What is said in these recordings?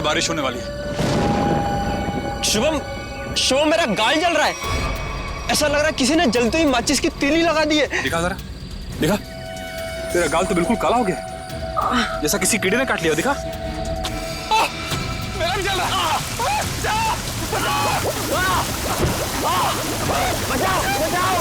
बारिश होने वाली है। शुभम, शुभम मेरा गाल जल रहा है। ऐसा लग रहा है किसी ने जलती हुई माचिस की तीली लगा दी है। दिखा जरा, दिखा। तेरा गाल तो बिल्कुल काला हो गया, जैसा किसी कीड़े ने काट लिया। दिखा, मेरा भी जल रहा है। बचाओ, बचाओ,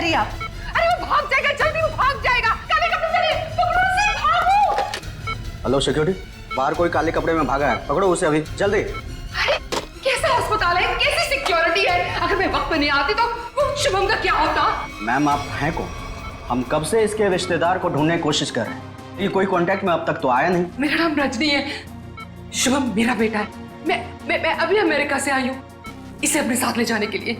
आप? अरे वो भाग जाएगा, जल्दी वो भाग जाएगा। काले कपड़े पहने, पकड़ो उसे, भागो। हेलो सिक्योरिटी, बाहर कोई काले कपड़े में भागा है, पकड़ो उसे अभी, जल्दी। अरे कैसा अस्पताल है, कैसी सिक्योरिटी है? अगर मैं वक्त पे नहीं आती तो वो शुभम का क्या होता? मैम आप हैं कौन? हम कब से इसके रिश्तेदार को ढूंढने की कोशिश कर रहे हैं, ये कोई कांटेक्ट में अब तक तो आया नहीं। मेरा नाम रजनी है, शुभम मेरा बेटा है। मैं अभी अमेरिका से आई हूँ इसे अपने साथ ले जाने के लिए।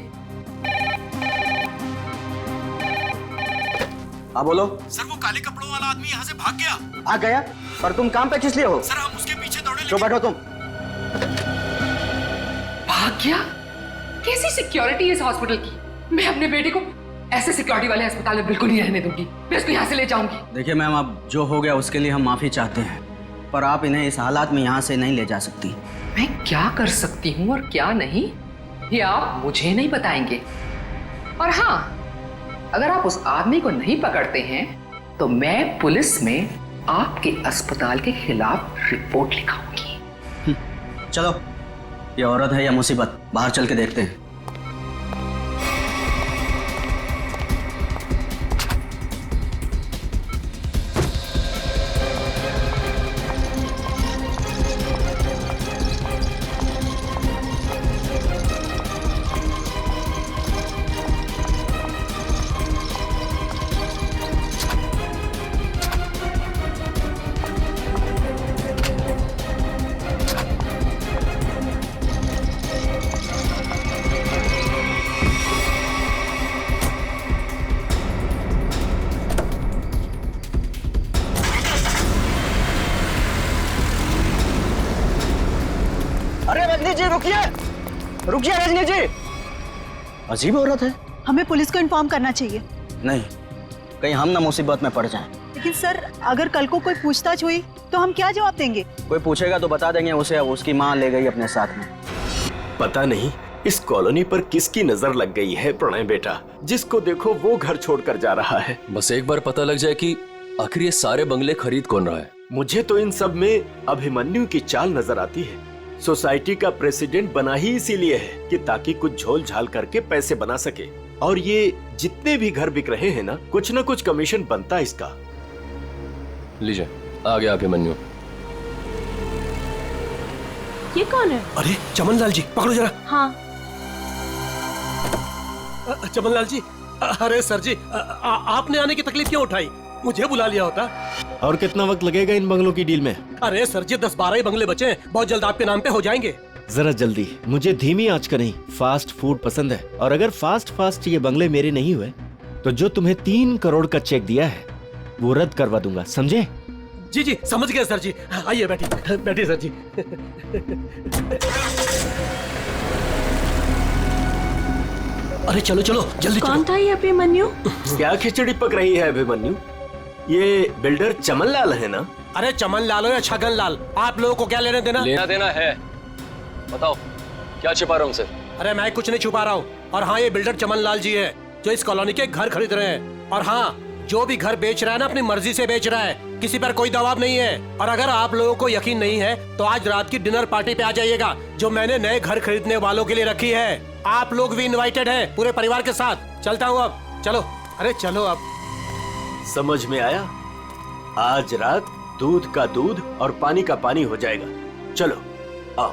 हाँ बोलो। सर वो काले कपड़ों वाला आदमी यहाँ से भाग गया। आ गया? पर तुम काम पे किस लिए हो? सर हम उसके पीछे दौड़े। तो बैठो तुम। भाग गया? कैसी सिक्योरिटी है इस हॉस्पिटल की? मैं अपने बेटे को ऐसे सिक्योरिटी वाले अस्पताल में बिल्कुल नहीं रहने दूंगी। मैं इसको यहाँ से ले जाऊंगी। देखिए मैम, अब जो हो गया उसके लिए हम माफी चाहते हैं, पर आप इन्हें इस हालात में यहाँ से नहीं ले जा सकती। मैं क्या कर सकती हूँ और क्या नहीं, ये आप मुझे नहीं बताएंगे। और हाँ, अगर आप उस आदमी को नहीं पकड़ते हैं तो मैं पुलिस में आपके अस्पताल के खिलाफ रिपोर्ट लिखाऊंगी। चलो, ये औरत है या मुसीबत, बाहर चल के देखते हैं। रजनी जी रुकिए, रुकिए रजनी जी। अजीब औरत है। हमें पुलिस को इन्फॉर्म करना चाहिए। नहीं, कहीं हम ना मुसीबत में पड़ जाएं। लेकिन सर, अगर कल को कोई पूछताछ हुई तो हम क्या जवाब देंगे? कोई पूछेगा तो बता देंगे उसे अब उसकी माँ ले गई अपने साथ में। पता नहीं इस कॉलोनी पर किसकी नजर लग गई है प्रणय बेटा, जिसको देखो वो घर छोड़कर जा रहा है। बस एक बार पता लग जाए कि आखिर ये सारे बंगले खरीद कौन रहा है। मुझे तो इन सब में अभिमन्यु की चाल नजर आती है। सोसाइटी का प्रेसिडेंट बना ही इसीलिए है कि ताकि कुछ झोल झाल करके पैसे बना सके, और ये जितने भी घर बिक रहे हैं ना कुछ कमीशन बनता है इसका। लीजिए, आ गया अभिमन्यु। ये कौन है? अरे चमन लाल जी, पकड़ो जरा। हाँ। चमन लाल जी, अरे सर जी, आपने आने की तकलीफ क्यों उठाई? मुझे बुला लिया होता। और कितना वक्त लगेगा इन बंगलों की डील में? अरे सर जी, 10-12 ही बंगले बचे हैं, बहुत जल्द आपके नाम पे हो जाएंगे। जरा जल्दी, मुझे धीमी आंच का नहीं फास्ट फूड पसंद है, और अगर फास्ट ये बंगले मेरे नहीं हुए तो जो तुम्हें 3 करोड़ का चेक दिया है वो रद्द करवा दूंगा, समझे? जी जी समझ गया सर जी। आइए बैठिए, बैठिए सर जी। अरे चलो चलो जल्दी। कौन था ये अभिमन्यु? क्या खिचड़ी पक रही है अभिमन्यु? ये बिल्डर चमन लाल है ना? अरे चमन लाल हो या छगन लाल, आप लोगों को क्या लेना देना? लेना देना है, बताओ क्या छिपा रहा हूँ सर? अरे मैं कुछ नहीं छुपा रहा हूँ। और हाँ, ये बिल्डर चमन लाल जी है जो इस कॉलोनी के घर खरीद रहे हैं। और हाँ, जो भी घर बेच रहा है ना अपनी मर्जी से बेच रहा है, किसी पर कोई दबाव नहीं है। और अगर आप लोगों को यकीन नहीं है तो आज रात की डिनर पार्टी पे आ जाइएगा जो मैंने नए घर खरीदने वालों के लिए रखी है। आप लोग भी इनवाइटेड हैं पूरे परिवार के साथ। चलता हूँ अब, चलो। अरे चलो अब। समझ में आया? आज रात दूध का दूध और पानी का पानी हो जाएगा। चलो आओ।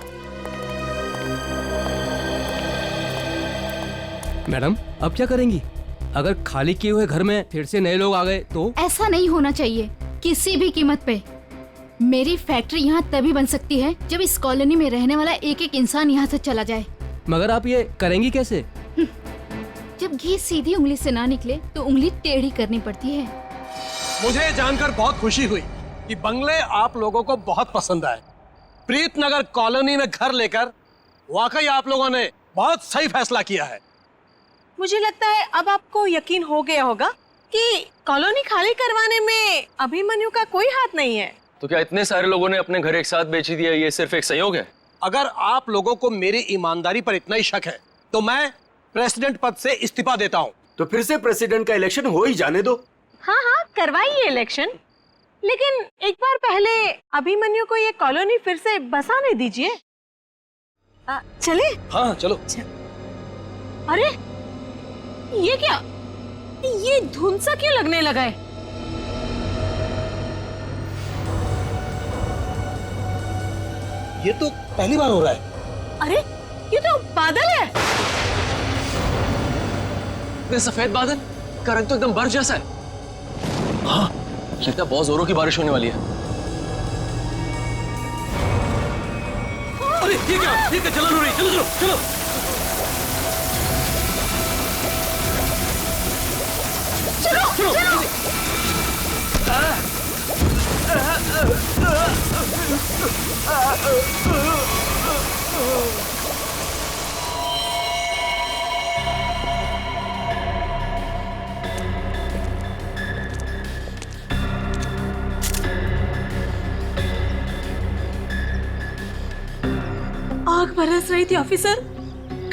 मैडम अब क्या करेंगी? अगर खाली किए हुए घर में फिर से नए लोग आ गए तो? ऐसा नहीं होना चाहिए किसी भी कीमत पे। मेरी फैक्ट्री यहाँ तभी बन सकती है जब इस कॉलोनी में रहने वाला एक एक इंसान यहाँ से चला जाए। मगर आप ये करेंगी कैसे? जब घी सीधी उंगली से ना निकले तो उंगली टेढ़ी करनी पड़ती है। मुझे जानकर बहुत खुशी हुई कि बंगले आप लोगों को बहुत पसंद आए। प्रीतनगर कॉलोनी में घर लेकर वाकई आप लोगों ने बहुत सही फैसला किया है। मुझे लगता है अब आपको यकीन हो गया होगा कि कॉलोनी खाली करवाने में अभिमन्यु का कोई हाथ नहीं है। तो क्या इतने सारे लोगों ने अपने घर एक साथ बेच दिया, ये सिर्फ एक संयोग है? अगर आप लोगों को मेरी ईमानदारी पर इतना ही शक है तो मैं प्रेसिडेंट पद से इस्तीफा देता हूँ। तो फिर से प्रेसिडेंट का इलेक्शन हो ही जाने दो। हाँ हाँ करवाइए इलेक्शन, लेकिन एक बार पहले अभिमन्यु को ये कॉलोनी फिर से बसाने दीजिए। चले? हाँ चलो। अरे ये क्या, ये धुंध सा क्यों लगने लगा है? ये तो पहली बार हो रहा है। अरे ये तो बादल है। ये सफेद बादल का रंग तो एकदम बर्फ जैसा है। हाँ लगता है बहुत जोरों की बारिश होने वाली है। अरे ये क्या जलन हो रही है। चलो चलो चलो। चलो चलो। आग बरस रही थी ऑफिसर।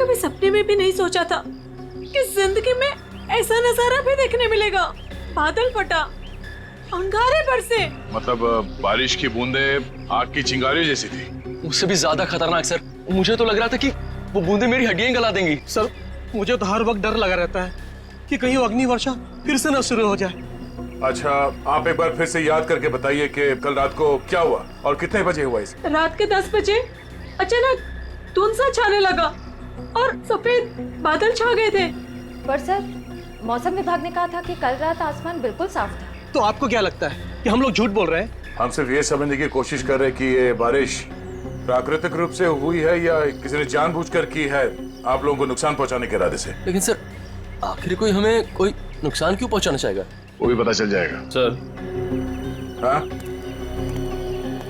कभी सपने में भी नहीं सोचा था कि जिंदगी में ऐसा नजारा भी देखने मिलेगा। बादल फटा, अंगारे बरसे। मतलब बारिश की बूंदे आग की चिंगारी जैसी थी। उससे भी ज्यादा खतरनाक सर, मुझे तो लग रहा था कि वो बूंदे मेरी हड्डियां गला देंगी। सर मुझे तो हर वक्त डर लगा रहता है कि कहीं अग्नि वर्षा फिर से न शुरू हो जाए। अच्छा आप एक बार फिर से याद करके बताइए कि कल रात को क्या हुआ और कितने बजे हुआ इसे? रात के 10 बजे अचानक धुंध सा छाने लगा और सफेद बादल छा गए थे। पर सर मौसम विभाग ने कहा था कि कल रात आसमान बिल्कुल साफ था। तो आपको क्या लगता है कि हम लोग झूठ बोल रहे हैं? हम सिर्फ ये समझने की कोशिश कर रहे हैं कि ये बारिश प्राकृतिक रूप से हुई है या किसी ने जानबूझकर की है आप लोगों को नुकसान पहुंचाने के इरादे से। लेकिन सर आखिर कोई हमें कोई नुकसान क्यों पहुंचाना चाहेगा? वो भी पता चल जाएगा सर। हाँ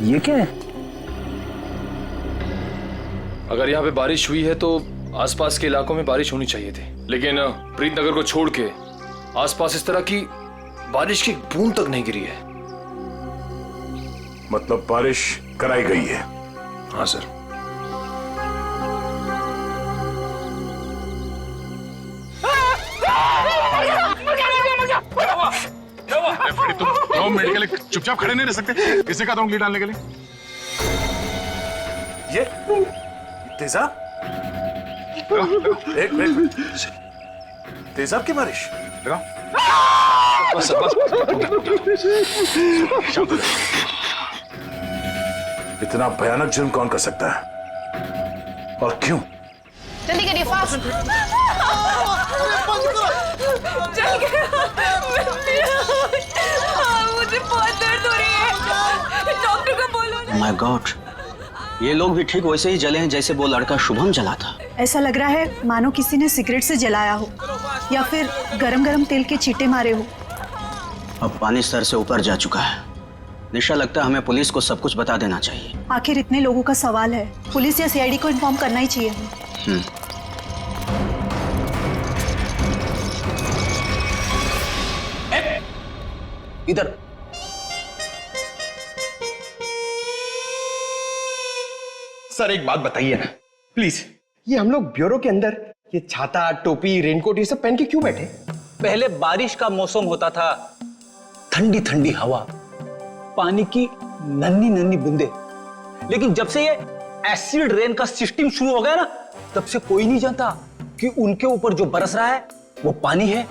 ये क्या है? अगर यहाँ पे बारिश हुई है तो आसपास के इलाकों में बारिश होनी चाहिए थी, लेकिन प्रीतनगर को छोड़ के आसपास इस तरह की बारिश की बूंद तक नहीं गिरी है। मतलब बारिश कराई गई है? हाँ सर। तुम मेडिकल चुपचाप खड़े नहीं रह सकते? किसे कहता हूँ उंगली डालने के लिए? ये तेजाब? एक मिनट, तेजाब की बारिश? बस बस। इतना भयानक जुर्म कौन कर सकता है और क्यों? जल्दी करिए फास्ट। मुझे बहुत दर्द हो रही है, डॉक्टर को बोलो ना। माय गॉड, ये लोग भी ठीक वैसे ही जले हैं जैसे वो लड़का शुभम जला था। ऐसा लग रहा है मानो किसी ने सिगरेट से जलाया हो या फिर गरम गरम तेल के छींटे मारे हो। अब पानी सर से ऊपर जा चुका है। निशा लगता है हमें पुलिस को सब कुछ बता देना चाहिए। आखिर इतने लोगों का सवाल है, पुलिस या सीआईडी को इन्फॉर्म करना ही चाहिए। इधर सर एक बात बताइए ना प्लीज, ये हम लोग ब्यूरो के अंदर ये छाता टोपी रेनकोट ये सब पहन के क्यों बैठे? पहले बारिश का मौसम होता था, ठंडी ठंडी हवा, पानी की नन्ही नन्ही बूंदे। लेकिन जब से ये एसिड रेन का सिस्टम शुरू हो गया ना, तब से कोई नहीं जानता कि उनके ऊपर जो बरस रहा है वो पानी है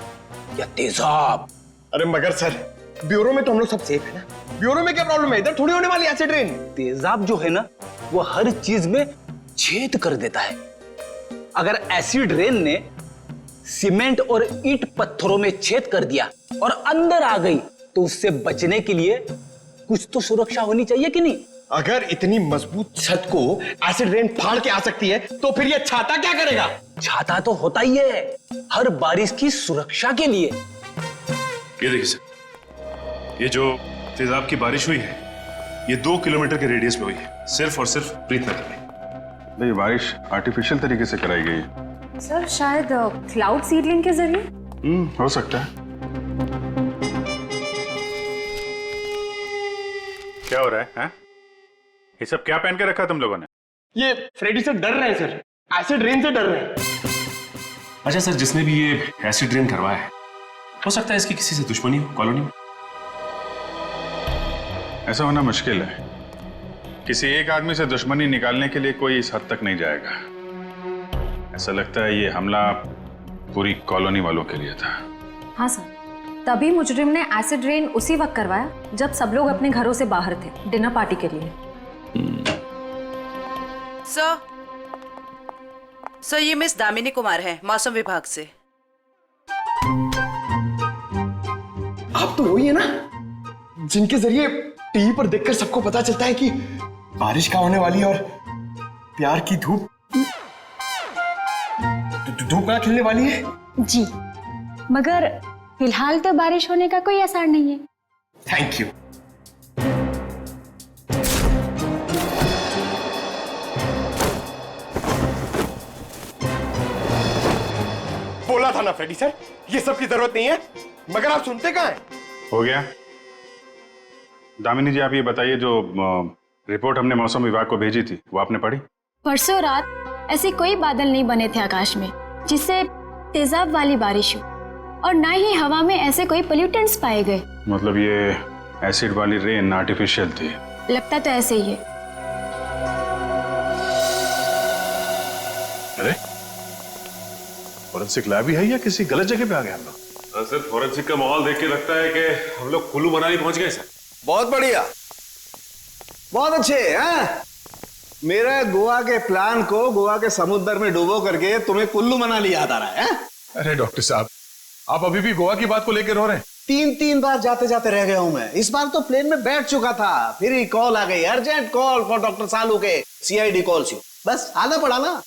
या तेजाब। अरे मगर सर ब्यूरो में तो हम लोग सब सेफ है ना? ब्यूरो में क्या प्रॉब्लम है? इधर थोड़ी होने वाली एसिड रेन। तेजाब जो है ना वो हर चीज में छेद कर देता है। अगर एसिड रेन ने सीमेंट और ईंट पत्थरों में छेद कर दिया और अंदर आ गई, तो उससे बचने के लिए कुछ तो सुरक्षा होनी चाहिए कि नहीं? अगर इतनी मजबूत छत को एसिड रेन फाड़ के आ सकती है तो फिर ये छाता क्या करेगा? छाता तो होता ही है हर बारिश की सुरक्षा के लिए। ये देखिए सर, ये जो तेजाब की बारिश हुई है ये 2 किलोमीटर के रेडियस में हुई है, सिर्फ और सिर्फ प्रीतनगर में। ये बारिश आर्टिफिशियल तरीके से कराई गई है सर, शायद क्लाउड सीडलिंग के जरिए। हो सकता है। क्या हो रहा है हैं? ये सब क्या पहन के रखा तुम लोगों ने? ये फ्रेडी से डर रहे हैं सर, एसिड रेन से डर रहे हैं। अच्छा सर, जिसने भी ये एसिड रेन करवाया है हो सकता है इसकी किसी से दुश्मनी हो कॉलोनी में। ऐसा होना मुश्किल है। किसी एक आदमी से दुश्मनी निकालने के लिए कोई इस हद तक नहीं जाएगा। ऐसा लगता है ये हमला पूरी कॉलोनी वालों के लिए था। हाँ सर, तभी मुजरिम ने एसिड रेन उसी वक्त करवाया जब सब लोग अपने घरों से बाहर थे डिनर पार्टी के लिए। सर, ये मिस दामिनी कुमार है मौसम विभाग से। आप तो वही है ना जिनके जरिए टीवी पर देखकर सबको पता चलता है कि बारिश का होने वाली है और प्यार की धूप कहाँ खिलने वाली है। जी, मगर फिलहाल तो बारिश होने का कोई असर नहीं है। Thank you. बोला था ना फ्रेडी सर, ये सब की जरूरत नहीं है, मगर आप सुनते कहाँ हैं? हो गया। दामिनी जी, आप ये बताइए, जो रिपोर्ट हमने मौसम विभाग को भेजी थी वो आपने पढ़ी? परसों रात ऐसे कोई बादल नहीं बने थे आकाश में जिससे तेजाब वाली बारिश हो, और ना ही हवा में ऐसे कोई पोल्यूटेंट्स पाए गए। मतलब ये एसिड वाली रेन आर्टिफिशियल थी? लगता तो ऐसे ही है। अरे फॉरेंसिक लैब ही है या किसी गलत जगह पे आ गए हम लोग? सर, फॉरेंसिक का माहौल देख के लगता है कि हम लोग कुल्लू मनाली पहुंच गए सर। बहुत बढ़िया, बहुत अच्छे हैं। मेरे गोवा के प्लान को गोवा के समुद्र में डुबो करके तुम्हें कुल्लू मनाली याद आ रहा है? अरे डॉक्टर साहब, आप अभी भी गोवा की बात को लेकर रो रहे हैं? 3 बार जाते जाते रह गया हूं मैं। इस बार तो प्लेन में बैठ चुका था, फिर ही कॉल आ गई, अर्जेंट कॉल फॉर डॉक्टर सालू के सीआईडी कॉल्स यू। बस आना पड़ा ना।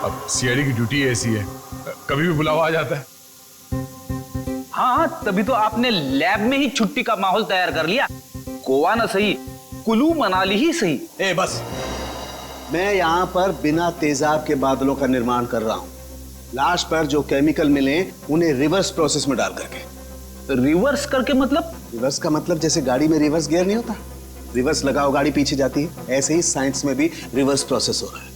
अब सीआईडी की ड्यूटी ऐसी है, कभी भी बुलावा आ जाता है। हाँ, तभी तो आपने लैब में ही छुट्टी का माहौल तैयार कर लिया। गोवा ना सही, कुल्लू मनाली ही सही। ए बस, मैं यहाँ पर बिना तेजाब के बादलों का निर्माण कर रहा हूँ। लाश पर जो केमिकल मिले उन्हें रिवर्स प्रोसेस में डाल करके। रिवर्स करके मतलब? रिवर्स का मतलब जैसे गाड़ी में रिवर्स गियर नहीं होता, रिवर्स लगाओ गाड़ी पीछे जाती है, ऐसे ही साइंस में भी रिवर्स प्रोसेस हो रहा है।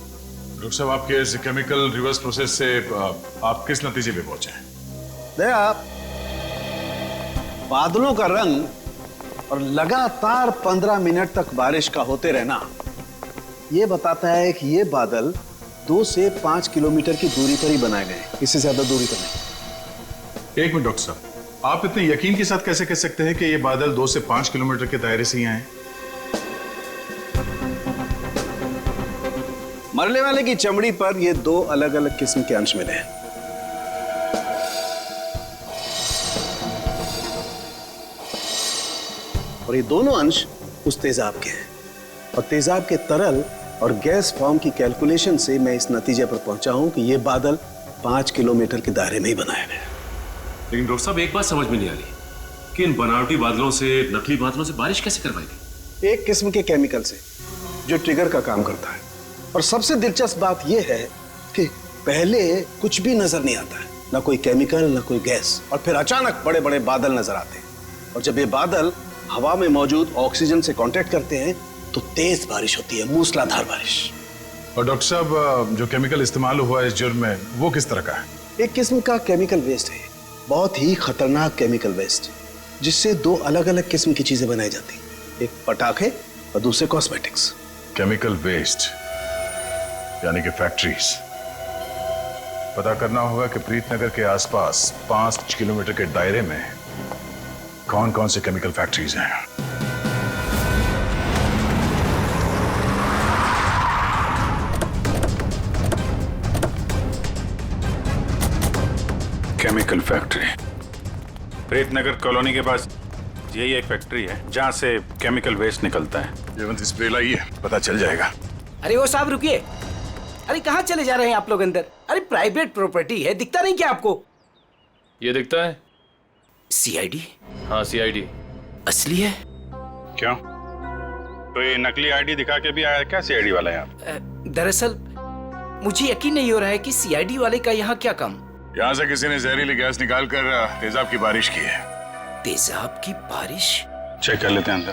डॉक्टर साहब, आपके इस केमिकल रिवर्स प्रोसेस से आप किस नतीजे पे पहुंचे हैं? देखा, बादलों का रंग और लगातार 15 मिनट तक बारिश का होते रहना ये बताता है कि ये बादल 2 से 5 किलोमीटर की दूरी पर ही बनाए गए, इससे ज्यादा दूरी पर नहीं। एक मिनट डॉक्टर साहब, आप इतने यकीन के साथ कैसे कह सकते हैं कि ये बादल 2 से 5 किलोमीटर के दायरे से ही आए? मरने वाले की चमड़ी पर ये 2 अलग अलग किस्म के अंश मिले हैं। और ये दोनों अंश उस तेजाब के हैं, और तेजाब के तरल और गैस फॉर्म की कैलकुलेशन से मैं इस नतीजे पर पहुंचा हूं कि ये बादल 5 किलोमीटर के दायरे में ही बनाए गए। लेकिन डॉक्टर साहब, एक बात समझ में नहीं आ रही कि इन बनावटी बादलों से, नकली बादलों से बारिश कैसे करवाई गई? एक किस्म के केमिकल से जो ट्रिगर का काम करता है। और सबसे दिलचस्प बात यह है कि पहले कुछ भी नजर नहीं आता है, ना कोई केमिकल ना कोई गैस, और फिर अचानक बड़े बड़े बादल नजर आते हैं। और जब ये बादल हवा में मौजूद ऑक्सीजन से कांटेक्ट करते हैं तो तेज बारिश होती है, मूसलाधार बारिश। और डॉक्टर साहब, जो केमिकल इस्तेमाल हुआ है इस जुर्म में, वो किस तरह का है? एक किस्म का केमिकल वेस्ट है, बहुत ही खतरनाक केमिकल वेस्ट, जिससे 2 अलग अलग किस्म की चीजें बनाई जाती, एक पटाखे और दूसरे कॉस्मेटिक्स। केमिकल वेस्ट यानी कि फैक्ट्रीज। पता करना होगा कि प्रीतनगर के आसपास 5 किलोमीटर के दायरे में कौन कौन से केमिकल फैक्ट्रीज हैं। Chemical factory. प्रीतनगर कॉलोनी के पास यही एक फैक्ट्री है जहाँ से केमिकल वेस्ट निकलता है। जयवंत स्प्रे लाइए, पता चल जाएगा। अरे वो साहब रुकिए। अरे कहाँ चले जा रहे हैं आप लोग अंदर? अरे प्राइवेट प्रॉपर्टी है, दिखता नहीं क्या आपको? ये दिखता है। सीआईडी? हाँ सीआईडी। असली है? क्यों, कोई नकली आईडी दिखा के भी आया क्या सीआईडी वाला यहाँ? दरअसल मुझे यकीन नहीं हो रहा है कि सीआईडी वाले का यहाँ क्या काम। यहाँ से किसी ने जहरीली गैस निकाल कर तेजाब की बारिश की है। तेजाब की बारिश? चेक कर लेते हैं अंदर।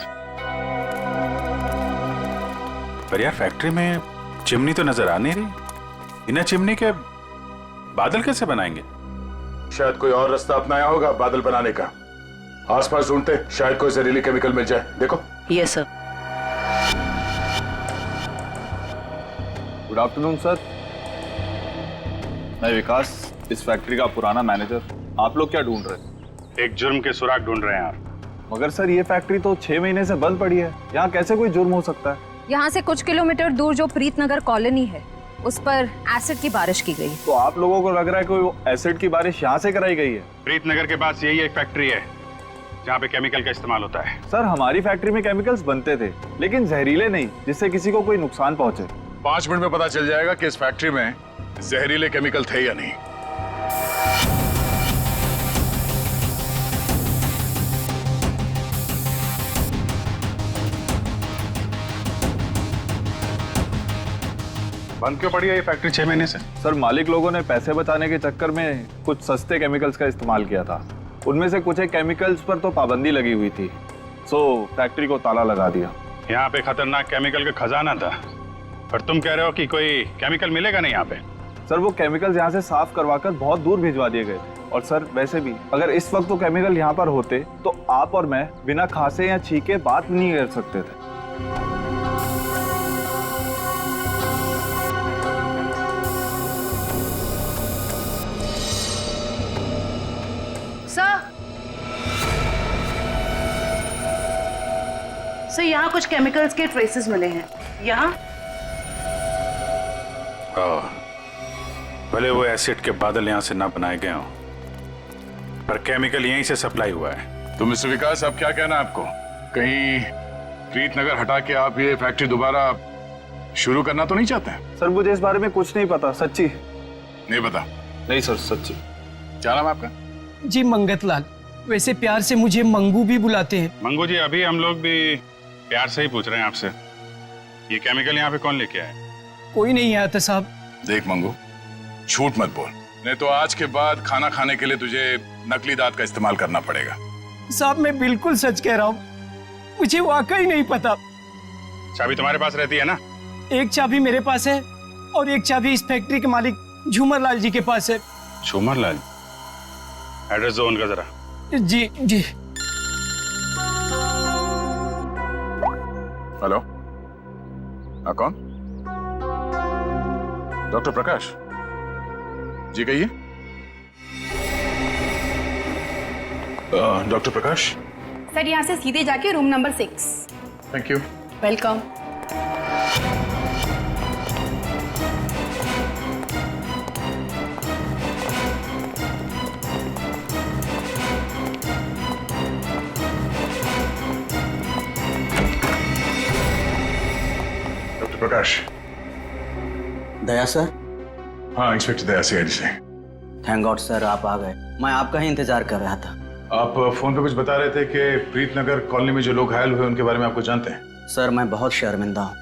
पर यार फैक्ट्री में चिमनी तो नजर आ नहीं रही। बिना चिमनी के बादल कैसे बनाएंगे? शायद कोई और रास्ता अपनाया होगा बादल बनाने का। आसपास ढूंढते, शायद कोई जहरीली केमिकल मिल जाए। देखो। Yes sir. Good afternoon sir, मैं विकास, इस फैक्ट्री का पुराना मैनेजर। आप लोग क्या ढूंढ रहे हैं? एक जुर्म के सुराग ढूंढ रहे हैं आप। मगर सर ये फैक्ट्री तो 6 महीने से बंद पड़ी है, यहाँ कैसे कोई जुर्म हो सकता है? यहाँ से कुछ किलोमीटर दूर जो प्रीतनगर कॉलोनी है उस पर एसिड की बारिश की गई। तो आप लोगों को लग रहा है कोई एसिड की बारिश यहाँ से कराई गई है? प्रीतनगर के पास यही एक फैक्ट्री है जहाँ पे केमिकल का इस्तेमाल होता है। सर हमारी फैक्ट्री में केमिकल्स बनते थे, लेकिन जहरीले नहीं, जिससे किसी को कोई नुकसान पहुंचे। 5 मिनट में पता चल जाएगा कि इस फैक्ट्री में जहरीले केमिकल थे या नहीं। बंद क्यों पड़ी है ये फैक्ट्री 6 महीने से? सर मालिक लोगों ने पैसे बचाने के चक्कर में कुछ सस्ते केमिकल्स का इस्तेमाल किया था। उनमें से कुछ एक केमिकल्स पर तो पाबंदी लगी हुई थी, सो फैक्ट्री को ताला लगा दिया। यहाँ पे खतरनाक केमिकल का खजाना था, पर तुम कह रहे हो कि कोई केमिकल मिलेगा नहीं यहाँ पे? सर वो केमिकल्स यहाँ से साफ करवाकर बहुत दूर भिजवा दिए गए थे। और सर वैसे भी अगर इस वक्त वो केमिकल यहाँ पर होते तो आप और मैं बिना खांसे या छींके बात नहीं कर सकते थे। सर यहाँ कुछ केमिकल्स के ट्रेसेस मिले हैं। यहाँ भले वो एसिड के बादल यहाँ से ना बनाए गए हों, पर केमिकल यहीं से सप्लाई हुआ है। तो मिस्टर विकास, अब क्या कहना है आपको? कहीं प्रीतनगर हटा के आप ये फैक्ट्री दोबारा शुरू करना तो नहीं चाहते हैं? सर मुझे इस बारे में कुछ नहीं पता, सच्ची नहीं पता। नहीं सर सच्ची। क्या नाम है आपका? जी मंगत लाल, वैसे प्यार से मुझे मंगू भी बुलाते हैं। मंगू जी, अभी हम लोग भी प्यार से ही पूछ रहे हैं आपसे, ये केमिकल यहाँ पे कौन लेके आया? कोई नहीं आया था साहब। देख मंगू, झूठ मत बोल, नहीं तो आज के बाद खाना खाने के लिए तुझे नकली दांत का इस्तेमाल करना पड़ेगा। साहब मैं बिल्कुल सच कह रहा हूँ, मुझे वाकई नहीं पता। चाबी तुम्हारे पास रहती है ना? एक चाबी मेरे पास है और एक चाबी इस फैक्ट्री के मालिक झूमर लाल जी के पास है। झूमर लाल? एड्रेस दो उनका जरा। जी जी। हेलो, हाँ कौन? डॉक्टर प्रकाश जी, कहिए। डॉक्टर प्रकाश? सर यहाँ से सीधे जाके room number 6। Thank you. Welcome. Doctor Prakash? Daya sir? हाँ, इंस्पेक्टर दया सीआईडी से। थैंक गॉड सर आप आ गए, मैं आपका ही इंतजार कर रहा था। आप फोन पे कुछ बता रहे थे कि प्रीतनगर कॉलोनी में जो लोग घायल हुए उनके बारे में आपको जानते हैं? सर मैं बहुत शर्मिंदा हूँ,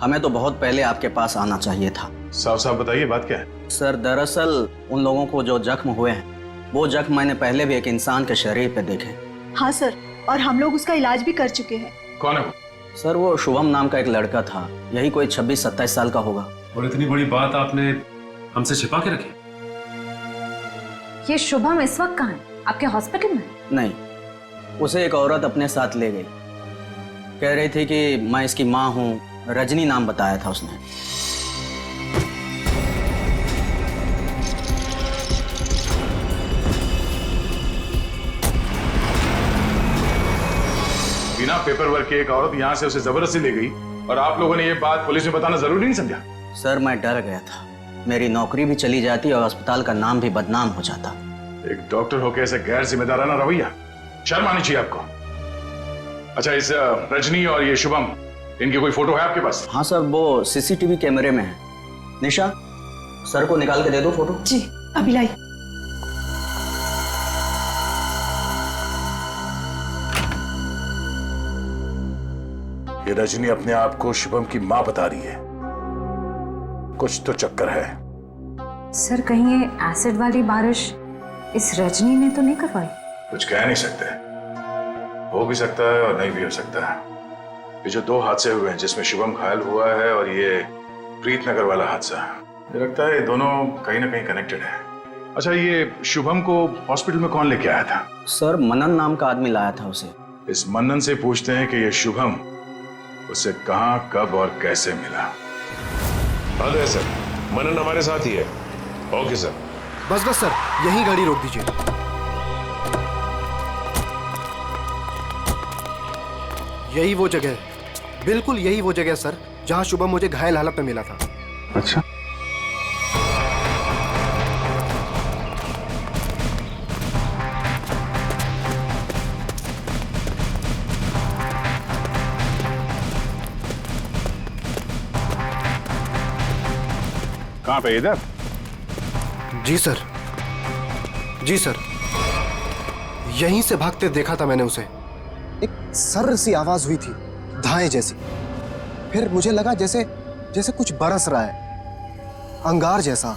हमें तो बहुत पहले आपके पास आना चाहिए था। साफ साफ बताइए बात क्या है? सर दरअसल उन लोगों को जो जख्म हुए हैं वो जख्म मैंने पहले भी एक इंसान के शरीर पे देखे। हाँ सर, और हम लोग उसका इलाज भी कर चुके हैं। कौन है वो? सर वो शुभम नाम का एक लड़का था, यही कोई 26-27 साल का होगा। और इतनी बड़ी बात आपने हमसे छिपा के रखी? ये शुभम इस वक्त कहाँ है? आपके हॉस्पिटल में? नहीं, उसे एक औरत अपने साथ ले गई, कह रही थी कि मैं इसकी माँ हूँ, रजनी नाम बताया था उसने। बिना पेपर वर्क के एक औरत यहाँ से उसे जबरदस्ती ले गई और आप लोगों ने ये बात पुलिस में बताना जरूरी नहीं समझा? सर मैं डर गया था, मेरी नौकरी भी चली जाती और अस्पताल का नाम भी बदनाम हो जाता। एक डॉक्टर होकर ऐसे गैर जिम्मेदाराना रवैया, शर्म आनी चाहिए आपको। अच्छा, इस रजनी और ये शुभम, इनकी कोई फोटो है आपके पास? हाँ सर, वो सीसीटीवी कैमरे में है। निशा, सर को निकाल के दे दो फोटो। जी अभी लाई। ये रजनी अपने आप को शुभम की मां बता रही है। कुछ तो चक्कर है। सर कहीं ये एसिड वाली बारिश इस रजनी ने तो नहीं करवाई? कुछ कह नहीं सकते, हो भी सकता है और नहीं भी हो सकता है। ये जो 2 हादसे हुए हैं, जिसमें शुभम घायल हुआ है और ये प्रीतनगर वाला हादसा, मुझे लगता है ये दोनों कहीं ना कहीं कनेक्टेड है। अच्छा, ये शुभम को हॉस्पिटल में कौन लेके आया था? सर, मनन नाम का आदमी लाया था उसे। इस मनन से पूछते हैं कि ये शुभम उसे कहां, कब और कैसे मिला। हाँ सर, मनन हमारे साथ ही है। Okay sir. बस सर, यहीं गाड़ी रोक दीजिए। यही वो जगह है, बिल्कुल यही वो जगह सर, जहां शुभम मुझे घायल हालत में मिला था। अच्छा, कहां पे? इधर? जी सर, जी सर, यहीं से भागते देखा था मैंने उसे। एक सर्र सी आवाज हुई थी, धाए जैसी। फिर मुझे लगा जैसे जैसे कुछ बरस रहा है, अंगार जैसा।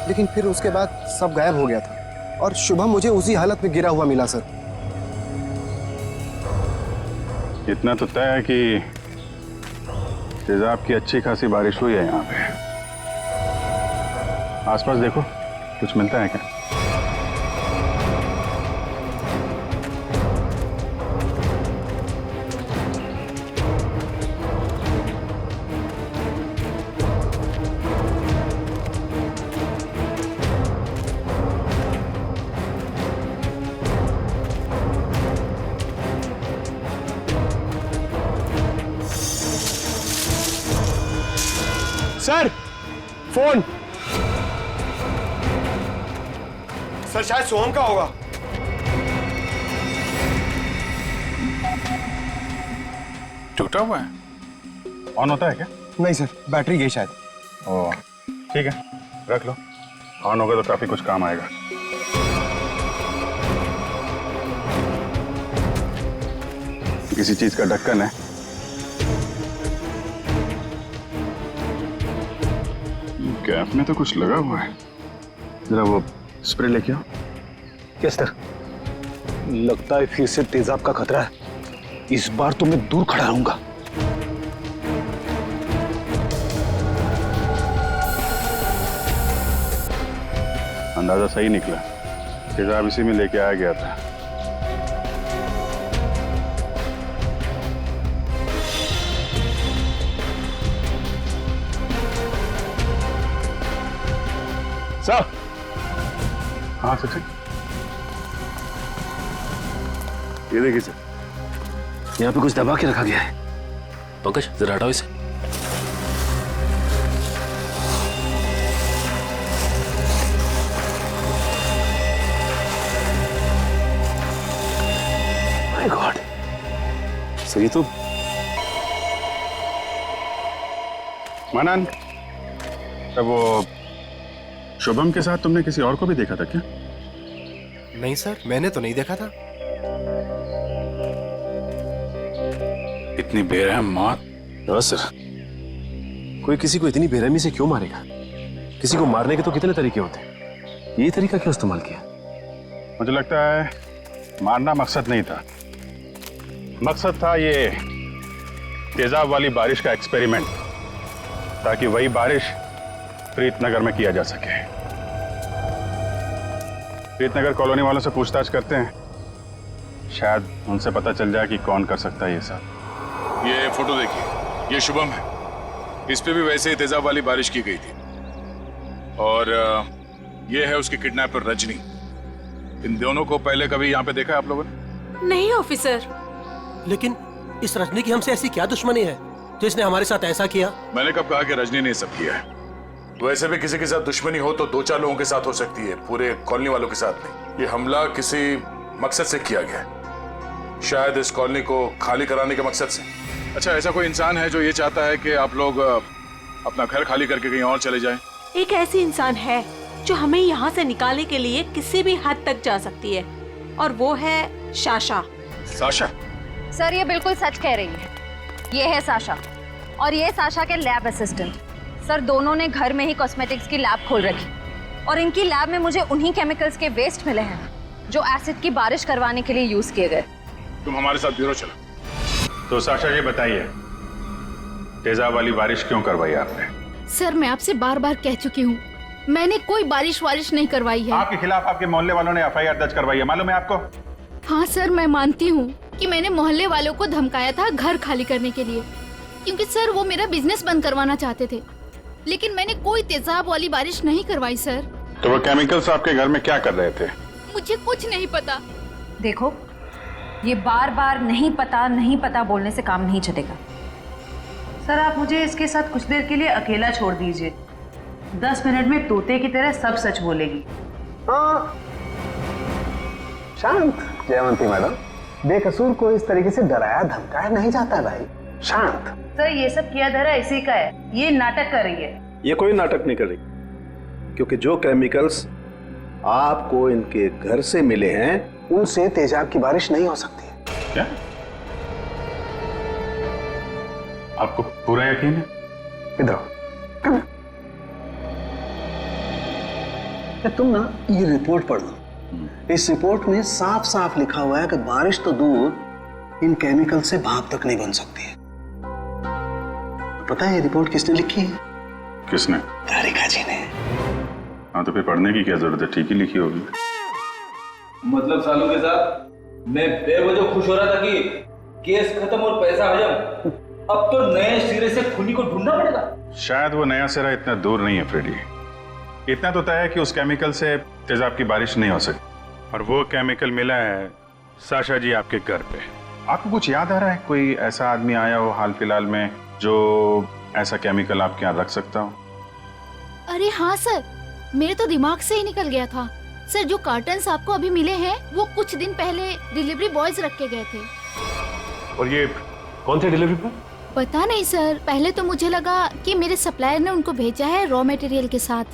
लेकिन फिर उसके बाद सब गायब हो गया था और शुभम मुझे उसी हालत में गिरा हुआ मिला सर। इतना तो तय है कि तेजाब की अच्छी खासी बारिश हुई है यहाँ पे। आसपास देखो, कुछ मिलता है क्या? Sir, phone. सर, शायद सोहम का होगा। टूटा हुआ है? ऑन होता है क्या? नहीं सर, बैटरी गई शायद। ओह, ठीक है, रख लो। ऑन होगा तो काफी कुछ काम आएगा। किसी चीज का ढक्कन है। गैप में तो कुछ लगा हुआ है। जरा वो स्प्रे लेके आओ। Yes sir. लगता है फिर से तेजाब का खतरा है। इस बार तो मैं दूर खड़ा रहूंगा। अंदाजा सही निकला, तेजाब इसी में लेके आया गया था। सर। हाँ सर, ये देखिए सर, यहाँ पे कुछ दबा के रखा गया है। पंकज, जरा हटाओ इसे। माय गॉड, सर ये तो मनन, तब वो शुभम के साथ तुमने किसी और को भी देखा था क्या? नहीं सर, मैंने तो नहीं देखा था। इतनी बेरहम मौत? सर, कोई किसी को इतनी बेरहमी से क्यों मारेगा? किसी को मारने के तो कितने तरीके होते हैं, ये तरीका क्यों इस्तेमाल किया? मुझे लगता है मारना मकसद नहीं था। मकसद था ये तेजाब वाली बारिश का एक्सपेरिमेंट, ताकि वही बारिश प्रीतनगर में किया जा सके। प्रीतनगर कॉलोनी वालों से पूछताछ करते हैं, शायद उनसे पता चल जाए कि कौन कर सकता है ये सब। ये फोटो देखिए, ये शुभम है। इस पे भी वैसे ही तेजाब वाली बारिश की गई थी। और ये है उसकी किडनैपर रजनी। इन दोनों को पहले कभी यहाँ पे देखा है आप लोगों ने? नहीं ऑफिसर। लेकिन इस रजनी की हमसे ऐसी क्या दुश्मनी है तो इसने हमारे साथ ऐसा किया? मैंने कब कहा कि रजनी ने सब किया है? वैसे भी किसी के साथ दुश्मनी हो तो 2-4 लोगों के साथ हो सकती है, पूरे कॉलोनी वालों के साथ नहीं। ये हमला किसी मकसद से किया गया है, शायद इस कॉलोनी को खाली कराने के मकसद से। अच्छा, ऐसा कोई इंसान है जो ये चाहता है कि आप लोग अपना घर खाली करके कहीं और चले जाएं? एक ऐसी इंसान है जो हमें यहाँ से निकालने के लिए किसी भी हद तक जा सकती है, और वो है साशा। साशा? सर ये बिल्कुल सच कह रही है। ये है साशा, और ये साशा के लैब असिस्टेंट। सर दोनों ने घर में ही कॉस्मेटिक्स की लैब खोल रखी, और इनकी लैब में मुझे उन्हीं केमिकल्स के वेस्ट मिले हैं जो एसिड की बारिश करवाने के लिए यूज किए गए। तुम हमारे साथ ब्यूरो चलो। तो साशा जी बताइए, तेजाब वाली बारिश क्यों करवाई आपने? सर मैं आपसे बार बार कह चुकी हूँ, मैंने कोई बारिश वारिश नहीं करवाई है। आपके खिलाफ आपके मोहल्ले वालों ने एफआईआर दर्ज करवाई है, मालूम है आपको? हाँ सर, मैं मानती हूँ कि मैंने मोहल्ले वालों को धमकाया था घर खाली करने के लिए, क्योंकि सर वो मेरा बिजनेस बंद करवाना चाहते थे, लेकिन मैंने कोई तेजाब वाली बारिश नहीं करवाई सर। तो वो केमिकल्स आपके घर में क्या कर रहे थे? मुझे कुछ नहीं पता। देखो, ये बार बार नहीं पता बोलने से काम नहीं चलेगा। सर आप मुझे इसके साथ कुछ देर के लिए अकेला छोड़ दीजिए। 10 मिनट में तोते की तरह सब सच बोलेगी। शांत जयवंती मैडम, बेकसूर को इस तरीके से डराया धमकाया नहीं जाता भाई। शांत। सर ये सब किया धरा इसी का है, ये नाटक कर रही है। ये कोई नाटक नहीं कर रही, क्योंकि जो केमिकल्स आपको इनके घर से मिले हैं उनसे तेजाब की बारिश नहीं हो सकती है। क्या आपको पूरा यकीन है? इधर तुम ना ये रिपोर्ट पढ़ लो। इस रिपोर्ट में साफ साफ लिखा हुआ है कि बारिश तो दूर, इन केमिकल से भाप तक नहीं बन सकती है। पता है ये रिपोर्ट किसने लिखी है? किसने? तारिका जी ने। हाँ तो फिर पढ़ने की क्या जरूरत है, ठीक ही लिखी होगी। मतलब सालों के साथ मैं बेवजह खुश हो रहा था कि केस खत्म और पैसा हजम, अब तो नए सिरे से खूनी को ढूंढना पड़ेगा। शायद वो नया सिरा इतना दूर नहीं है फ्रेडी। इतना तो तय है कि उस केमिकल से तेजाब की बारिश नहीं हो सकती, और वो केमिकल मिला है साशा जी आपके घर पे। आपको कुछ याद आ रहा है, कोई ऐसा आदमी आया हो हाल फिलहाल में जो ऐसा केमिकल आपके यहाँ रख सकता हो? अरे हाँ सर, मेरे तो दिमाग से ही निकल गया था सर। जो कार्टन्स आपको अभी मिले हैं वो कुछ दिन पहले डिलीवरी बॉयज रख के गए थे। और ये कौन थे डिलीवरी बॉय? पता नहीं सर, पहले तो मुझे लगा कि मेरे सप्लायर ने उनको भेजा है रॉ मटेरियल के साथ,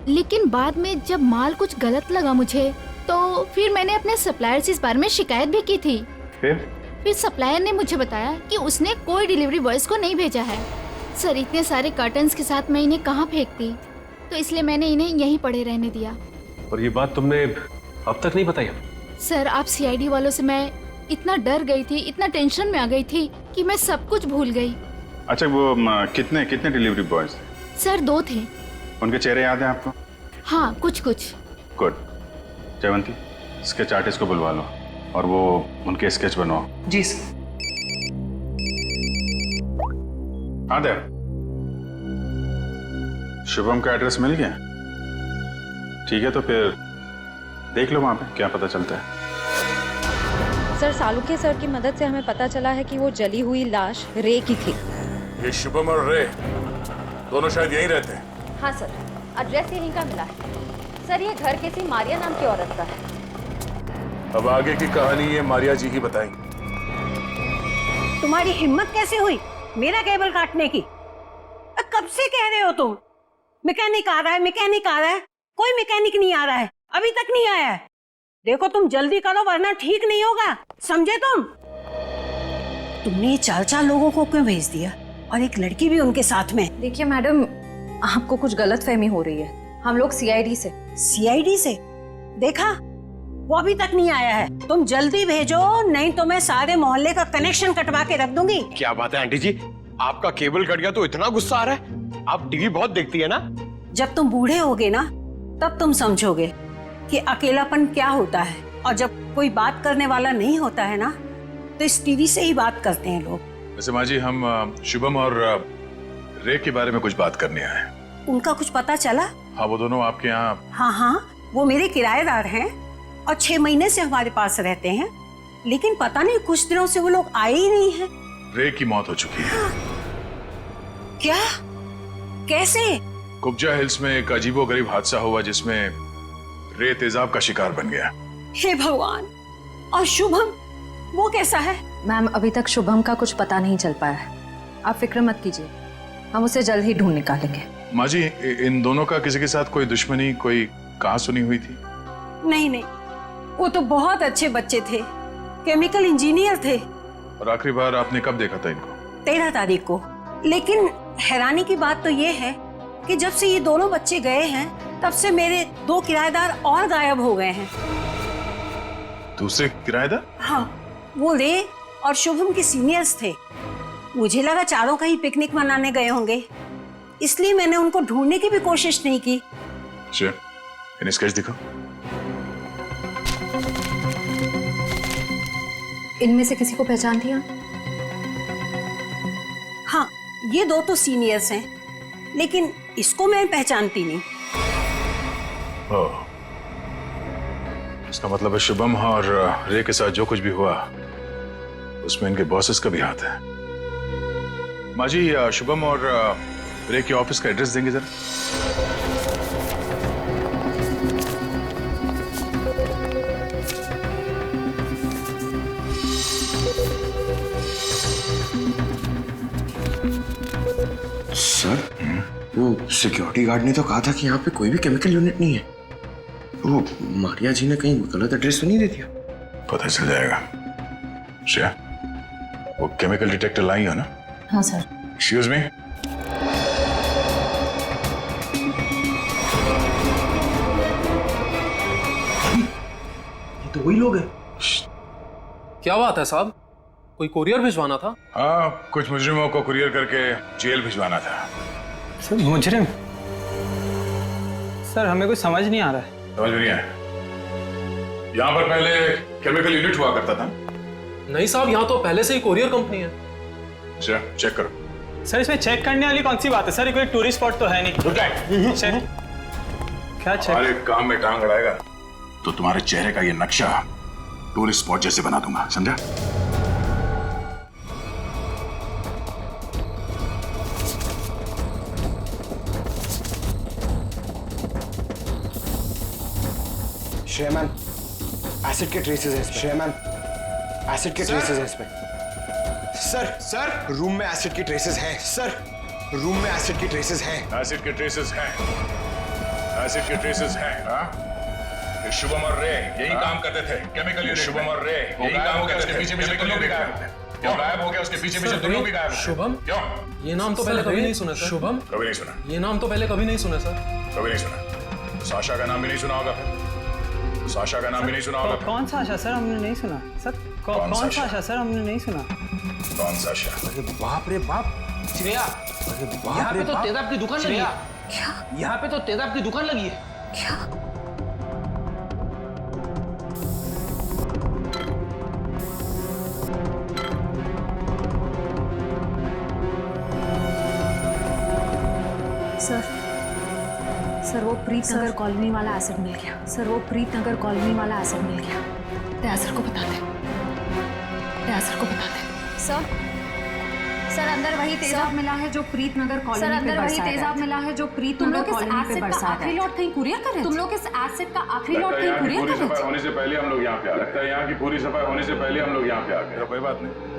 लेकिन बाद में जब माल कुछ गलत लगा मुझे, तो फिर मैंने अपने सप्लायर से इस बारे में शिकायत भी की थी। फिर सप्लायर ने मुझे बताया कि उसने कोई डिलीवरी बॉयज को नहीं भेजा है। सर इतने सारे कार्टन्स के साथ मैं इन्हें कहाँ फेंकती, तो इसलिए मैंने इन्हें यहीं पड़े रहने दिया। और ये बात तुमने अब तक नहीं बताई? सर आप सीआईडी वालों से मैं इतना डर गई थी, इतना टेंशन में आ गई थी कि मैं सब कुछ भूल गई। अच्छा वो कितने डिलीवरी बॉयज थे? सर 2 थे। उनके चेहरे याद हैं आपको? हाँ कुछ कुछ। गुड। जयवंती, स्केच आर्टिस्ट को बुलवा लो और वो उनके स्केच बनवाओ। जी सर। हाँ देव, शुभम का एड्रेस मिल गया? ठीक है, तो फिर देख लो वहां पे क्या पता चलता है। सर सालुके सर की मदद से हमें पता चला है कि वो जली हुई लाश रे की थी। ये शुभम और रे दोनों शायद यहीं रहते हैं। हाँ सर, एड्रेस यहीं का मिला है। सर ये घर किसी मारिया नाम की औरत का है। अब आगे की कहानी ये मारिया जी ही बताएंगी। तुम्हारी हिम्मत कैसे हुई मेरा केबल काटने की? कब से कह रहे हो तुम? मैकेनिक आ रहा है, मैकेनिक आ रहा है, कोई मैकेनिक नहीं आ रहा है, अभी तक नहीं आया है। देखो तुम जल्दी करो वरना ठीक नहीं होगा, समझे तुम? तुमने 4 लोगों को क्यों भेज दिया, और एक लड़की भी उनके साथ में? देखिए मैडम, आपको कुछ गलतफहमी हो रही है। हम लोग सीआईडी से। सीआईडी से? देखा, वो अभी तक नहीं आया है। तुम जल्दी भेजो, नहीं तो मैं सारे मोहल्ले का कनेक्शन कटवा के रख दूंगी। क्या बात है आंटी जी, आपका केबल कट गया तो इतना गुस्सा आ रहा है? आप टीवी बहुत देखती है ना? जब तुम बूढ़े होगे ना तब तुम समझोगे कि अकेलापन क्या होता है, और जब कोई बात करने वाला नहीं होता है ना तो इस टीवी से ही बात करते हैं लोग। वैसे माँ जी, हम शुभम और रे के बारे में कुछ बात करने आए हैं। उनका कुछ पता चला? हाँ, वो दोनों आपके यहाँ। हाँ, वो मेरे किराएदार हैं और 6 महीने से हमारे पास रहते हैं, लेकिन पता नहीं कुछ दिनों से वो लोग आए ही नहीं हैं। रे की मौत हो चुकी है। क्या? कैसे? कुब्जा हिल्स में एक अजीबोगरीब हादसा हुआ जिसमें रे तेजाब का शिकार बन गया। हे भगवान! और शुभम, वो कैसा है? मैम, अभी तक शुभम का कुछ पता नहीं चल पाया है। आप फिक्र मत कीजिए, हम उसे जल्द ही ढूंढ निकालेंगे। माँ जी, इन दोनों का किसी के साथ कोई दुश्मनी, कोई कहां सुनी हुई थी? नहीं नहीं, वो तो बहुत अच्छे बच्चे थे, केमिकल इंजीनियर थे। और आखिरी बार आपने कब देखा था इनको? 13 तारीख को। लेकिन हैरानी की बात तो ये है कि जब से ये दोनों बच्चे गए हैं तब से मेरे 2 किराएदार और गायब हो गए हैं। दूसरे किराएदार? हाँ, वो रे और शुभम के सीनियर्स थे। मुझे लगा चारों कहीं पिकनिक मनाने गए होंगे, इसलिए मैंने उनको ढूंढने की भी कोशिश नहीं की। अच्छा, इन्हें स्केच दिखाओ। इनमें से किसी को पहचान दिया? हाँ, ये 2 तो सीनियर्स हैं, लेकिन इसको मैं पहचानती नहीं। ओह, इसका मतलब है शुभम और रे के साथ जो कुछ भी हुआ उसमें इनके बॉसेस का भी हाथ है। माँ जी, शुभम और रे के ऑफिस का एड्रेस देंगे जरा? सर, वो सिक्योरिटी गार्ड ने तो कहा था कि यहाँ पे कोई भी केमिकल यूनिट नहीं है। वो मारिया जी ने कहीं गलत एड्रेस तो नहीं दे दिया? पता चल जाएगा। श्रेया, वो केमिकल डिटेक्टर लाई हो ना? हाँ सर। Excuse me. ये तो वही लोग हैं। क्या बात है साहब, कोई कुरियर भिजवाना था? हाँ, कुछ मुजरिमों को कुरियर करके जेल भिजवाना था। सर, मुजरिम? सर, हमें कुछ समझ नहीं आ रहा है। समझ में नहीं आया? यहाँ पर पहले केमिकल यूनिट हुआ करता था? नहीं साहब, यहाँ तो पहले से ही कुरियर कंपनी है। अच्छा, चेक करो। सर, इसमें चेक करने वाली कौन सी बात है? सर, ये कोई टूरिस्ट स्पॉट तो है नहीं। चेक? क्या चेक? हमारे काम में टांग अड़ाएगा तो तुम्हारे चेहरे का ये नक्शा टूरिस्ट स्पॉट जैसे बना दूंगा, समझा? श्रेयमान, एसिड के ट्रेसेस हैं इसमें। श्रेयमान, एसिड के ट्रेसेस हैं इसमें। सर, रूम में एसिड की ट्रेसेस हैं। सर, रूम में एसिड की ट्रेसेस हैं। एसिड के ट्रेसेस हैं। एसिड के ट्रेसेस हैं। हाँ? ये शुभम और रे यही काम करते थे। Chemical unit. शुभम और रे यही काम करते थे। पीछे पीछे तुम लोग भी गायब हो गए। क्यों गायब हो गया? उसके पीछे पीछे तुम लोग भी गायब हो गए। शुभम? क्यों? ये नाम तो पहले कभी नहीं सुना सर। शुभम? कभी नहीं सुना। ये नाम तो पहले कभी नहीं सुना सर। कभी नहीं सुना। साशा का नाम भी नहीं सुना होगा फिर? साशा का नाम भी नहीं सुना होगा? कौन साशा? सर, हमने नहीं सुना। सर, कौन साशा? सर, हमने नहीं सुना। कौन साशा? अरे बाप रे बाप! श्रेया, यहाँ पे तो तेजाब की दुकान लगी है। क्या? यहाँ पे तो तेजाब की दुकान लगी है। क्या? सर, वो प्रीत नगर कॉलोनी वाला एसिड मिल गया। सर, वो प्रीत नगर कॉलोनी वाला एसिड मिल गया। त्यासर को बता दे। त्यासर को बता दे। सर, अंदर वही तेजाब मिला है जो प्रीत नगर कॉलोनी पे बरसाया। सर, अंदर वही तेजाब मिला है जो प्रीत नगर कॉलोनी पे बरसाया। आखिरी लॉट कहीं कुरियर कर रहे थे? तुम लोग इस एसिड का आखिरी लॉट कहीं कुरियर कर रहे थे? होने से पहले हम लोग यहाँ पे आ गए। लगता है यहाँ की पूरी सफाई होने से पहले हम लोग यहाँ पे आ गए। कोई बात नहीं।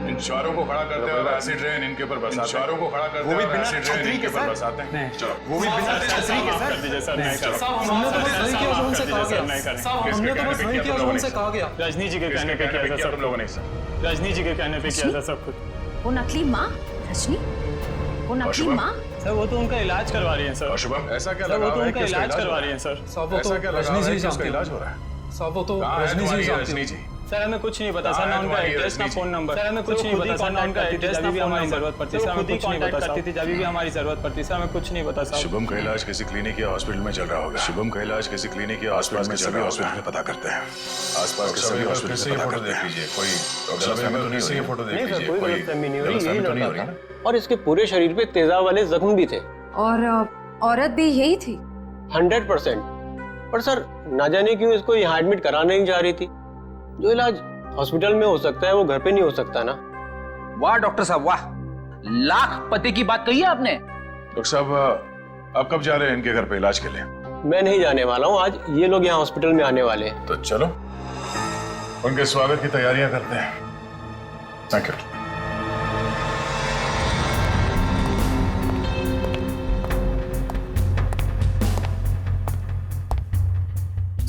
इन चारों को खड़ा करते हैं और एसिड रेन इनके ऊपर बरसाते हैं। चारों को खड़ा करते हैं और एसिड रेन इनके ऊपर बरसाते हैं। चलो, वो भी बिना छतरी के सर। कर दीजिए सर। नहीं करो। साहब, हमने तो बस वही किया जो उनसे कहा गया। साहब, हमने तो बस वही किया जो उनसे कहा गया। रजनी जी के कहने पे किया था सब लोगों ने। रजनी जी के कहने पे किया था सब कुछ। वो नकली माँ रजनी? वो नकली माँ? सर, वो तो उनका इलाज करवा रही हैं सर। शुभम, ऐसा क्या लगा? वो तो है उनका इलाज करवा रही हैं सर। साहब, वो तो रजनी जी जानती है। इलाज हो रहा है। साहब, वो तो रजनी जी जानती है। सर, हमें कुछ नहीं पता सर, ना उनका एड्रेस ना फोन नंबर। सर, हमें कुछ नहीं पता सर, ना उनका एड्रेस ना फोन नंबर। जरूरत पड़ती सर, हमें कुछ नहीं पता। करती थी जब भी हमारी जरूरत पड़ती सर, हमें कुछ नहीं पता सर। शुभम का इलाज किसी क्लिनिक या हॉस्पिटल में चल रहा होगा। शुभम का इलाज किसी क्लिनिक या हॉस्पिटल में सभी हॉस्पिटल में पता करते हैं। आसपास के सभी हॉस्पिटल में पता करते हैं। कोई गलतफहमी तो नहीं हो रही? फोटो देख लीजिए। कोई गलतफहमी नहीं हो रही है। और इसके पूरे शरीर पे तेजाब वाले जख्म भी थे। और औरत भी यही थी? 100%। पर सर, ना जाने क्यों इसको यहाँ एडमिट कराने नहीं जा रही थी। जो इलाज हॉस्पिटल में हो सकता है वो घर पे नहीं हो सकता ना। वाह डॉक्टर साहब वाह! लाख पते की बात कही है आपने। डॉक्टर साहब अब कब जा रहे हैं इनके घर पे इलाज के लिए? मैं नहीं जाने वाला हूँ, आज ये लोग यहाँ हॉस्पिटल में आने वाले हैं। तो चलो उनके स्वागत की तैयारियां करते हैं। Thank you.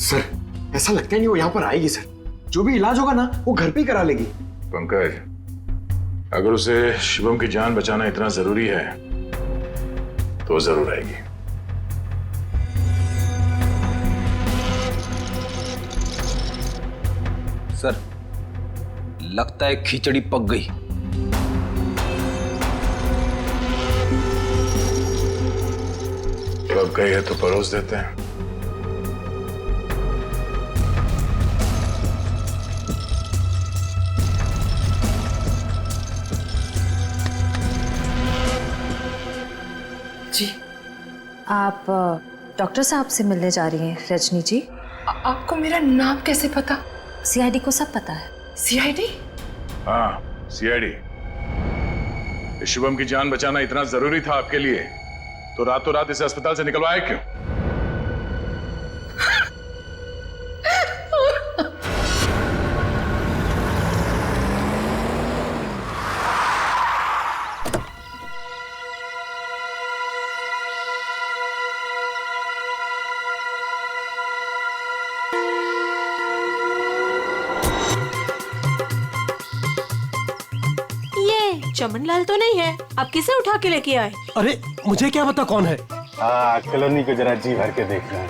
सर ऐसा लगता है नहीं वो यहाँ पर आएगी सर। जो भी इलाज होगा ना वो घर पे ही करा लेगी। पंकज, अगर उसे शिवम की जान बचाना इतना जरूरी है तो जरूर आएगी। सर लगता है खिचड़ी पक गई। पक गई है तो परोस देते हैं। जी आप डॉक्टर साहब से मिलने जा रही हैं रजनी जी? आपको मेरा नाम कैसे पता? सीआईडी को सब पता है। सीआईडी? हाँ सीआईडी। शिवम की जान बचाना इतना जरूरी था आपके लिए तो रातों रात इसे अस्पताल से निकलवाया क्यों? चमनलाल तो नहीं है, आप किसे उठा के लेके आए? अरे मुझे क्या पता कौन है। कॉलोनी को जरा जी भर के देखना है।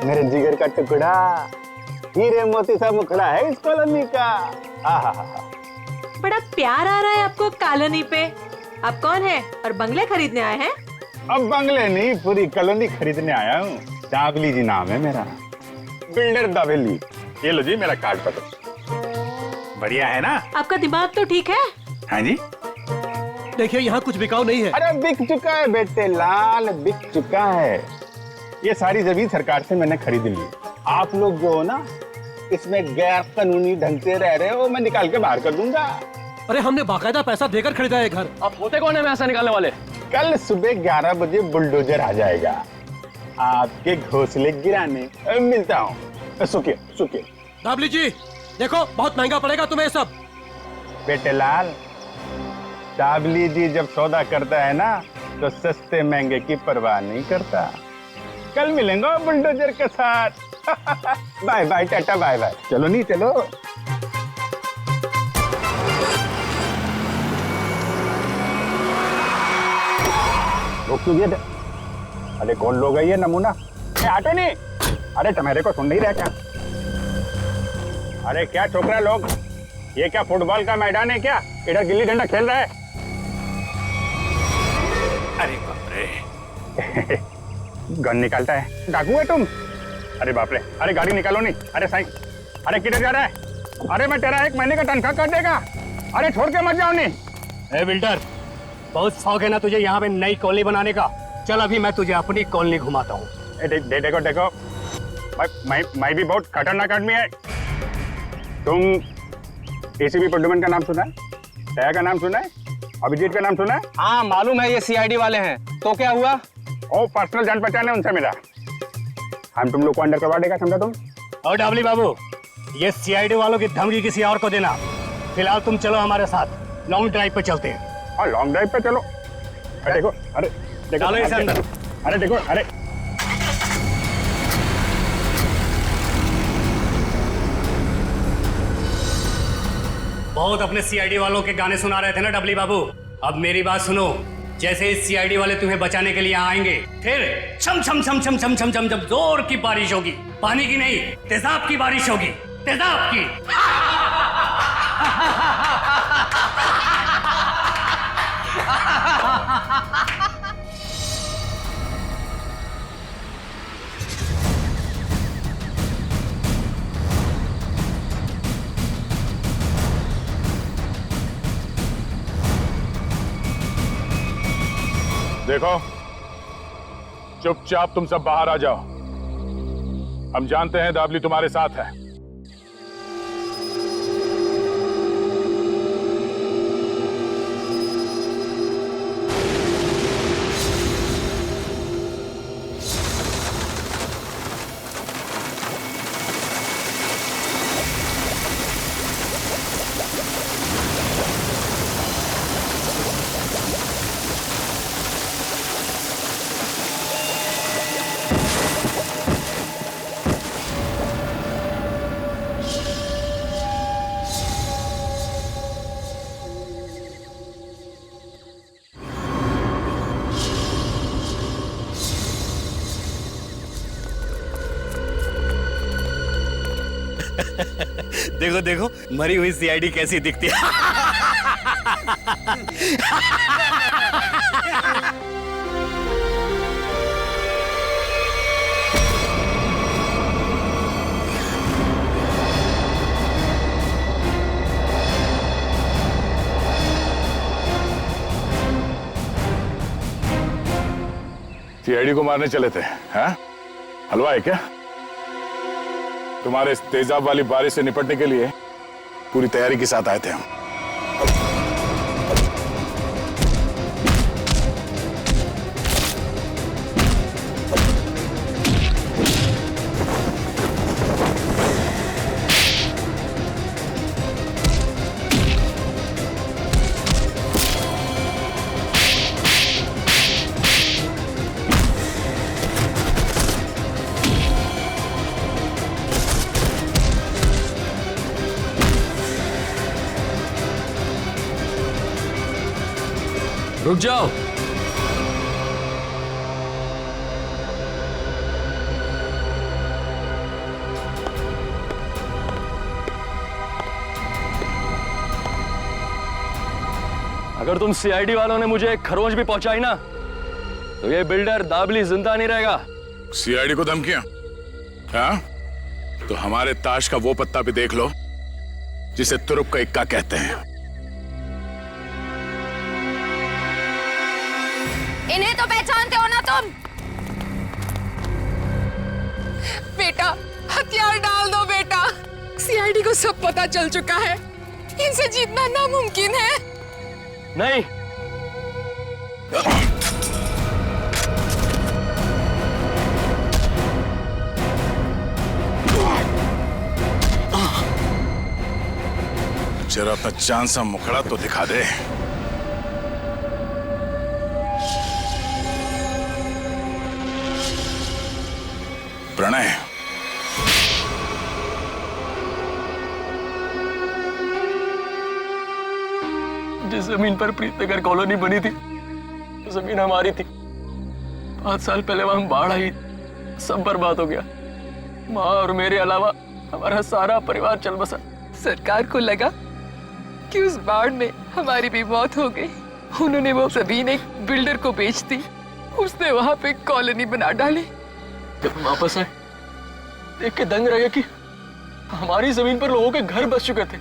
मेरे जिगर का टुकड़ा, हीरे मोती सा मुखड़ा है इस कॉलोनी का। बड़ा प्यार आ रहा है आपको कॉलोनी पे। आप कौन है और बंगले खरीदने आए हैं? अब बंगले नहीं, पूरी कॉलोनी खरीदने आया हूँ। दावली जी नाम है मेरा, बिल्डर दावली। ये लो जी मेरा कार्ड पत्र। बढ़िया है ना? आपका दिमाग तो ठीक है? हाँ जी। देखिए यहाँ कुछ बिकाऊ नहीं है। अरे बिक चुका है बेटे लाल, बिक चुका है। ये सारी जमीन सरकार से मैंने खरीद ली। आप लोग जो हो ना इसमें गैर कानूनी ढंग से रह रहे हो, मैं निकाल के बाहर कर दूंगा। अरे हमने बाकायदा पैसा देकर खरीदा है घर। आप होते कौन है पैसा निकालने वाले? कल सुबह 11 बजे बुलडोजर आ जाएगा आपके घोंसले गिराने। मिलता हूँ। सुखिए सुखिए। दाबली जी देखो बहुत महंगा पड़ेगा तुम्हें सब। बेटे लाल, दाबली जी जब सौदा करता है ना तो सस्ते महंगे की परवाह नहीं करता। कल मिलेंगे बुलडोजर के साथ। Bye bye tata bye bye. चलो नहीं चलो। अरे कौन लोग है ये नमूना? आटे नहीं। अरे तुम्हारे को सुन नहीं रहा क्या? अरे क्या छोकरा लोग, ये क्या फुटबॉल का मैदान है क्या? इधर गिल्ली डंडा खेल रहा है। अरे बाप रे। गन निकालता है, डाकू है तुम? अरे बाप रे। अरे गाड़ी निकालो नहीं। अरे साईं, अरे किधर जा रहा है? अरे मैं तेरा 1 महीने का तनख्वाह कर देगा। अरे छोड़ के मत जाओ नहीं। ए बिल्डर, बहुत शौक है ना तुझे यहाँ पे नई कॉलोनी बनाने का? चल अभी मैं तुझे अपनी कॉलोनी घुमाता हूँ। देखो देखो, मैं भी बहुत खतरनाक आदमी है। तुम एसीपी प्रद्युमन का नाम सुना है? दया का नाम सुना है? अभिजीत का नाम सुना है? हाँ मालूम है, ये सीआईडी वाले हैं। तो क्या हुआ? ओ पर्सनल जान पहचान है उनसे मेरा। हम तुम लोग को अंडर करवा देगा, समझा तुम? और डाबली बाबू, ये सीआईडी वालों की धमकी किसी और को देना। फिलहाल तुम चलो हमारे साथ, लॉन्ग ड्राइव पे चलते हैं। हाँ लॉन्ग ड्राइव पे चलो। अरे देखो, अरे देखो, डालो इसे अंदर। अरे देखो, अरे बहुत अपने सीआईडी वालों के गाने सुना रहे थे ना डबली बाबू। अब मेरी बात सुनो, जैसे इस सीआईडी वाले तुम्हें बचाने के लिए आएंगे, फिर छम छम छम छम छम छम छम छम जोर की बारिश होगी। पानी की नहीं, तेजाब की बारिश होगी। तेजाब की। देखो, चुपचाप तुम सब बाहर आ जाओ। हम जानते हैं दाबली तुम्हारे साथ है। देखो देखो मरी हुई सीआईडी कैसी दिखती है। सीआईडी को मारने चले थे, हैं? हलवा है क्या? तुम्हारे इस तेजाब वाली बारिश से निपटने के लिए पूरी तैयारी के साथ आए थे हम। रुक जाओ। अगर तुम सीआईडी वालों ने मुझे एक खरोंच भी पहुंचाई ना तो ये बिल्डर दाबली जिंदा नहीं रहेगा। सीआईडी को धमकियां? हाँ? तो हमारे ताश का वो पत्ता भी देख लो जिसे तुरुप का इक्का कहते हैं। इन्हें तो पहचानते हो ना तुम? बेटा हथियार डाल दो बेटा। सीआईडी को सब पता चल चुका है। इनसे जीतना नामुमकिन है। नहीं। जरा अपना चांद सा मुखड़ा तो दिखा दे। प्रणय, जिस जमीन पर प्रीतनगर कॉलोनी बनी थी जमीन हमारी थी। 5 साल पहले वहां बाढ़ आई, सब बर्बाद हो गया। माँ और मेरे अलावा हमारा सारा परिवार चल बसा। सरकार को लगा कि उस बाढ़ में हमारी भी मौत हो गई। उन्होंने वो जमीन एक बिल्डर को बेच दी। उसने वहां पे कॉलोनी बना डाली। जब हम वापस आए देख के दंग रह गए कि हमारी जमीन पर लोगों के घर बस चुके थे।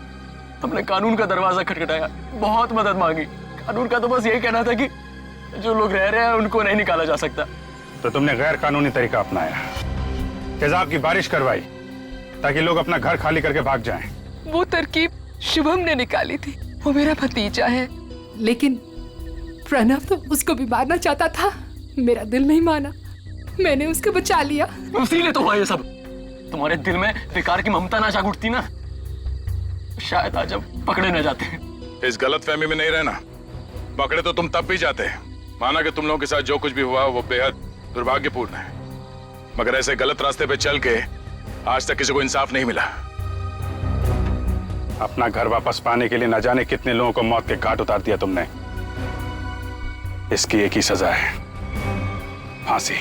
हमने कानून का दरवाजा खटखटाया, बहुत मदद मांगी। कानून का तो बस यही कहना था कि जो लोग रह रहे हैं उनको नहीं निकाला जा सकता। तो तुमने गैर कानूनी तरीका अपनाया, तेजाब की बारिश करवाई ताकि लोग अपना घर खाली करके भाग जाएं। वो तरकीब शुभम ने निकाली थी। वो मेरा भतीजा है। लेकिन प्रणव तो उसको भी मारना चाहता था। मेरा दिल नहीं माना, मैंने उसको बचा लिया। इसीलिए तो हुआ ये सब। तुम्हारे दिल में बेकार की ममता ना जाग उठती ना, शायद आज अब पकड़े न जाते। इस गलतफहमी में नहीं रहना। पकड़े तो तुम तब भी जाते। माना कि तुम लोगों के साथ जो कुछ भी हुआ वो बेहद दुर्भाग्यपूर्ण है, मगर ऐसे गलत रास्ते पे चल के आज तक किसी को इंसाफ नहीं मिला। अपना घर वापस पाने के लिए न जाने कितने लोगों को मौत के घाट उतार दिया तुमने। इसकी एक ही सजा है, फांसी।